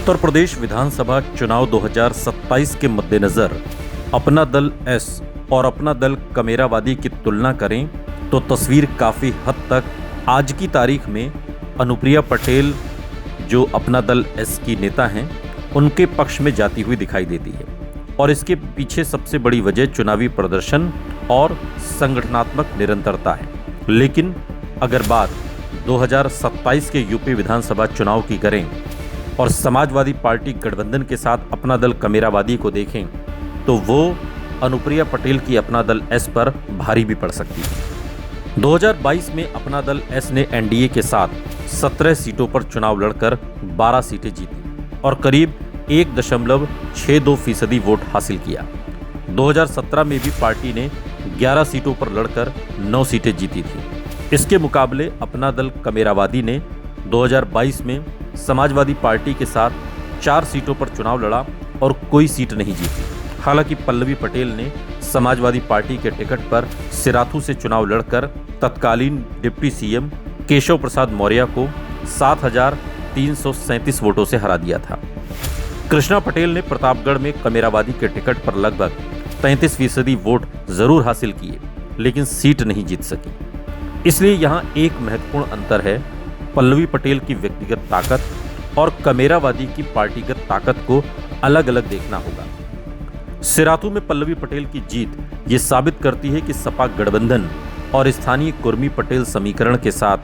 उत्तर प्रदेश विधानसभा चुनाव 2027 के मद्देनजर अपना दल एस और अपना दल कमेरावादी की तुलना करें तो तस्वीर काफ़ी हद तक आज की तारीख में अनुप्रिया पटेल जो अपना दल एस की नेता हैं उनके पक्ष में जाती हुई दिखाई देती है। और इसके पीछे सबसे बड़ी वजह चुनावी प्रदर्शन और संगठनात्मक निरंतरता है। लेकिन अगर बात 2027 के यूपी विधानसभा चुनाव की करें और समाजवादी पार्टी गठबंधन के साथ अपना दल कमेरावादी को देखें तो वो अनुप्रिया पटेल की अपना दल एस पर भारी भी पड़ सकती है। 2022 में अपना दल एस ने एनडीए के साथ 17 सीटों पर चुनाव लड़कर 12 सीटें जीती और करीब 1.62% वोट हासिल किया। 2017 में भी पार्टी ने 11 सीटों पर लड़कर 9 सीटें जीती थी। इसके मुकाबले अपना दल कमेरावादी ने 2022 में समाजवादी पार्टी के साथ 4 सीटों पर चुनाव लड़ा और कोई सीट नहीं जीती। हालांकि पल्लवी पटेल ने समाजवादी पार्टी के टिकट पर सिराथू से चुनाव लड़कर तत्कालीन डिप्टी सीएम केशव प्रसाद मौर्य को 7,337 वोटों से हरा दिया था। कृष्णा पटेल ने प्रतापगढ़ में कमेरावादी के टिकट पर लगभग 33% वोट जरूर हासिल किए लेकिन सीट नहीं जीत सकी। इसलिए यहाँ एक महत्वपूर्ण अंतर है पल्लवी पटेल की व्यक्तिगत ताकत और कमेरावादी की पार्टीगत ताकत को अलग अलग देखना होगा। सिराथू में पल्लवी पटेल की जीत ये साबित करती है कि सपा गठबंधन और स्थानीय कुर्मी पटेल समीकरण के साथ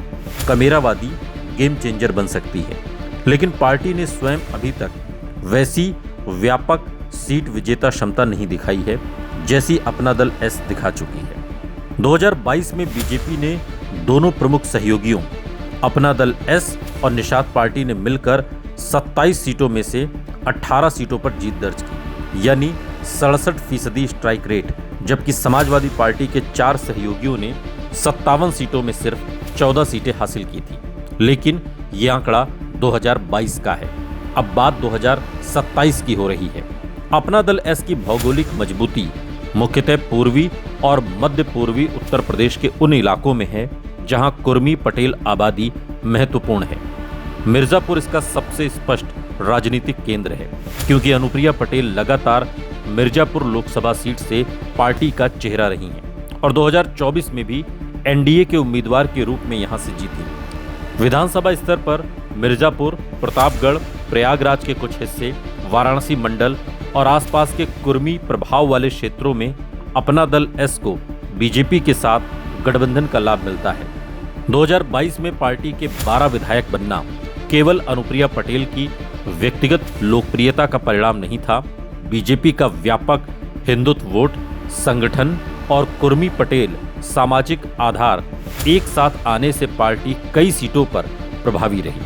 कमेरावादी गेम चेंजर बन सकती है। लेकिन पार्टी ने स्वयं अभी तक वैसी व्यापक सीट विजेता क्षमता नहीं दिखाई है जैसी अपना दल एस दिखा चुकी है। 2022 में बीजेपी ने दोनों प्रमुख सहयोगियों अपना दल एस और निषाद पार्टी ने मिलकर 27 सीटों में से 18 सीटों पर जीत दर्ज की, यानी 67% स्ट्राइक रेट, जबकि समाजवादी पार्टी के 4 सहयोगियों ने 57 सीटों में सिर्फ 14 सीटें हासिल की थी। लेकिन ये आंकड़ा 2022 का है, अब बात 2027 की हो रही है। अपना दल एस की भौगोलिक मजबूती मुख्यतः पूर्वी और मध्य पूर्वी उत्तर प्रदेश के उन इलाकों में है जहां कुर्मी पटेल आबादी महत्वपूर्ण है। मिर्जापुर इसका सबसे स्पष्ट राजनीतिक केंद्र है क्योंकि अनुप्रिया पटेल लगातार मिर्जापुर लोकसभा सीट से पार्टी का चेहरा रही हैं और 2024 में भी एनडीए के उम्मीदवार के रूप में यहां से जीती। विधानसभा स्तर पर मिर्जापुर, प्रतापगढ़, प्रयागराज के कुछ हिस्से, वाराणसी मंडल और आसपास के कुर्मी प्रभाव वाले क्षेत्रों में अपना दल एस को बीजेपी के साथ गठबंधन का लाभ मिलता है। 2022 में पार्टी के 12 विधायक बनना केवल अनुप्रिया पटेल की व्यक्तिगत लोकप्रियता का परिणाम नहीं था। बीजेपी का व्यापक हिंदुत्व वोट, संगठन और कुर्मी पटेल सामाजिक आधार एक साथ आने से पार्टी कई सीटों पर प्रभावी रही।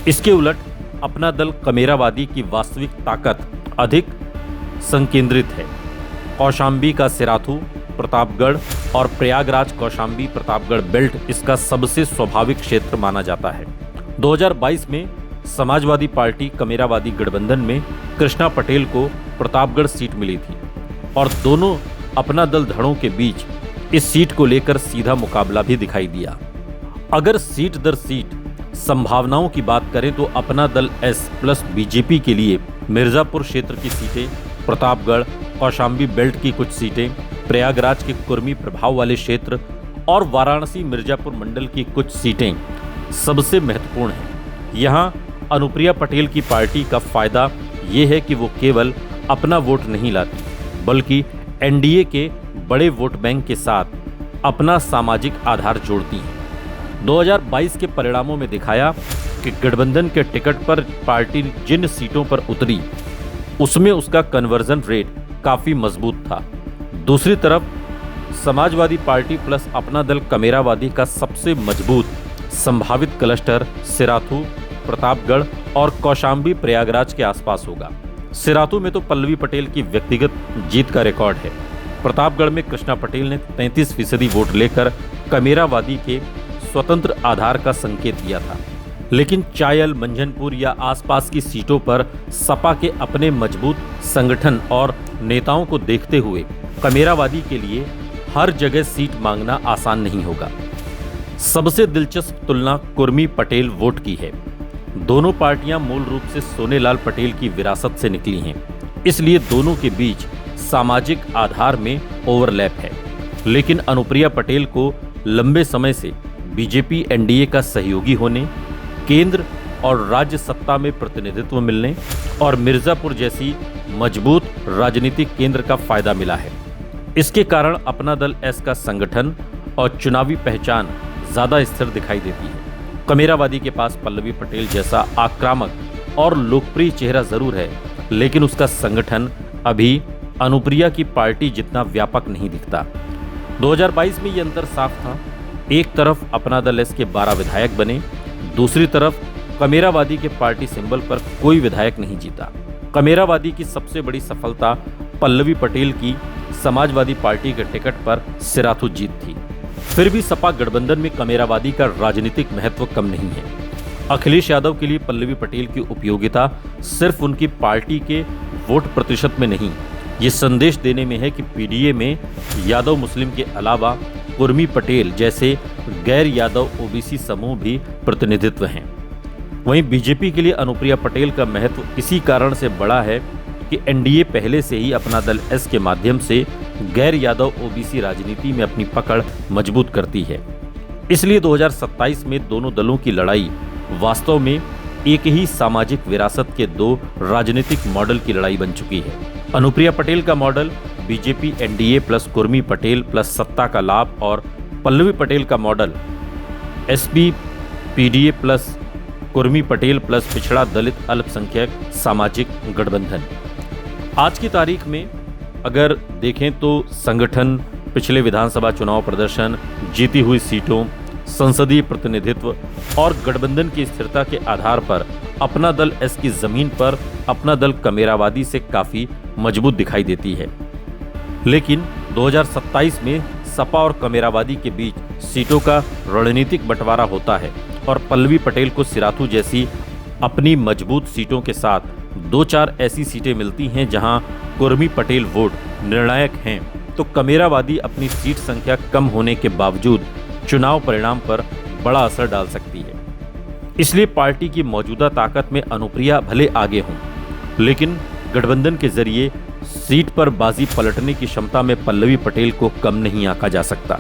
इसके उलट अपना दल कमेरावादी की वास्तविक ताकत अधिक संकेंद्रित है। कौशाम्बी का सिराथू, प्रतापगढ़ और प्रयागराज कौशाम्बी प्रतापगढ़ बेल्ट इसका सबसे स्वाभाविक क्षेत्र माना जाता है। 2022 में समाजवादी पार्टी कमेरावादी गठबंधन में कृष्णा पटेल को प्रतापगढ़ सीट मिली थी और दोनों अपना दल धड़ों के बीच इस सीट को लेकर सीधा मुकाबला भी दिखाई दिया। अगर सीट दर सीट संभावनाओं की बात करें तो अपना दल एस प्लस बीजेपी के लिए मिर्जापुर क्षेत्र की सीटें, प्रतापगढ़ कौशाम्बी बेल्ट की कुछ सीटें, प्रयागराज के कुर्मी प्रभाव वाले क्षेत्र और वाराणसी मिर्जापुर मंडल की कुछ सीटें सबसे महत्वपूर्ण हैं। यहाँ अनुप्रिया पटेल की पार्टी का फायदा ये है कि वो केवल अपना वोट नहीं लाती बल्कि एनडीए के बड़े वोट बैंक के साथ अपना सामाजिक आधार जोड़ती है। 2022 के परिणामों में दिखाया कि गठबंधन के टिकट पर पार्टी जिन सीटों पर उतरी उसमें उसका कन्वर्जन रेट काफी मजबूत था। दूसरी तरफ समाजवादी पार्टी प्लस अपना दल कमेरावादी का सबसे मजबूत संभावित क्लस्टर सिराथू, प्रतापगढ़ और कौशाम्बी प्रयागराज के आसपास होगा। सिराथू में तो पल्लवी पटेल की व्यक्तिगत जीत का रिकॉर्ड है। प्रतापगढ़ में कृष्णा पटेल ने 33% वोट लेकर कमेरावादी के स्वतंत्र आधार का संकेत दिया था। लेकिन चायल, मंझनपुर या आसपास की सीटों पर सपा के अपने मजबूत संगठन और नेताओं को देखते हुए कमेरावादी के लिए हर जगह सीट मांगना आसान नहीं होगा। सबसे दिलचस्प तुलना कुर्मी पटेल वोट की है। दोनों पार्टियां मूल रूप से सोनेलाल पटेल की विरासत से निकली हैं, इसलिए दोनों के बीच सामाजिक आधार में ओवरलैप है। लेकिन अनुप्रिया पटेल को लंबे समय से बीजेपी एनडीए का सहयोगी होने, केंद्र और राज्य सत्ता में प्रतिनिधित्व मिलने और मिर्जापुर जैसी मजबूत राजनीतिक केंद्र का फायदा मिला है। इसके कारण अपना दल एस का संगठन और चुनावी पहचान ज्यादा स्थिर दिखाई देती है। कमेरावादी के पास पल्लवी पटेल जैसा आक्रामक और लोकप्रिय चेहरा जरूर है, लेकिन उसका संगठन अभी अनुप्रिया की पार्टी जितना व्यापक नहीं दिखता। 2022 में ये अंतर साफ था। एक तरफ अपना दल एस के 12 विधायक बने, दूसरी तरफ कमेरावादी के पार्टी सिंबल पर कोई विधायक नहीं जीता। कमेरावादी की सबसे बड़ी सफलता पल्लवी पटेल की समाजवादी पार्टी के टिकट पर सिराथू जीत थी। फिर भी सपा गठबंधन में कमेरावादी का राजनीतिक महत्व कम नहीं है। अखिलेश यादव के लिए पल्लवी पटेल की उपयोगिता सिर्फ उनकी पार्टी के वोट प्रतिशत में नहीं, ये संदेश देने में है कि पीडीए में यादव मुस्लिम के अलावा कुर्मी पटेल जैसे गैर यादव ओबीसी समूह भी प्रतिनिधित्व हैं। वहीं बीजेपी के लिए अनुप्रिया पटेल का महत्व इसी कारण से बड़ा है कि एनडीए पहले से ही अपना दल एस के माध्यम से गैर यादव ओबीसी राजनीति में अपनी पकड़ मजबूत करती है। इसलिए 2027 में दोनों दलों की लड़ाई वास्तव में एक ही सामाजिक विरासत के दो राजनीतिक मॉडल की लड़ाई बन चुकी है। अनुप्रिया पटेल का model BJP NDA plus Kurmi Patel plus सत्ता का लाभ और पल्लवी पटेल का model SP PDA plus Kurmi Patel plus पिछड़ा दलित अल्पसंख्यक सामाजिक गठबंधन। आज की तारीख में अगर देखें तो संगठन, पिछले विधानसभा चुनाव प्रदर्शन, जीती हुई सीटों, संसदीय प्रतिनिधित्व और गठबंधन की स्थिरता के आधार पर अपना दल एस की जमीन पर अपना दल कमेरावादी से काफी मजबूत दिखाई देती है। लेकिन 2027 में सपा और कमेरावादी के बीच सीटों का रणनीतिक बंटवारा होता है और पल्लवी पटेल को सिराथू जैसी अपनी मजबूत सीटों के साथ 2-4 ऐसी सीटें मिलती हैं जहां कुर्मी पटेल वोट निर्णायक हैं, तो कमेरावादी अपनी सीट संख्या कम होने के बावजूद चुनाव परिणाम पर बड़ा असर डाल सकती है। इसलिए पार्टी की मौजूदा ताकत में अनुप्रिया भले आगे हों, लेकिन गठबंधन के जरिए सीट पर बाजी पलटने की क्षमता में पल्लवी पटेल को कम नहीं आंका जा सकता।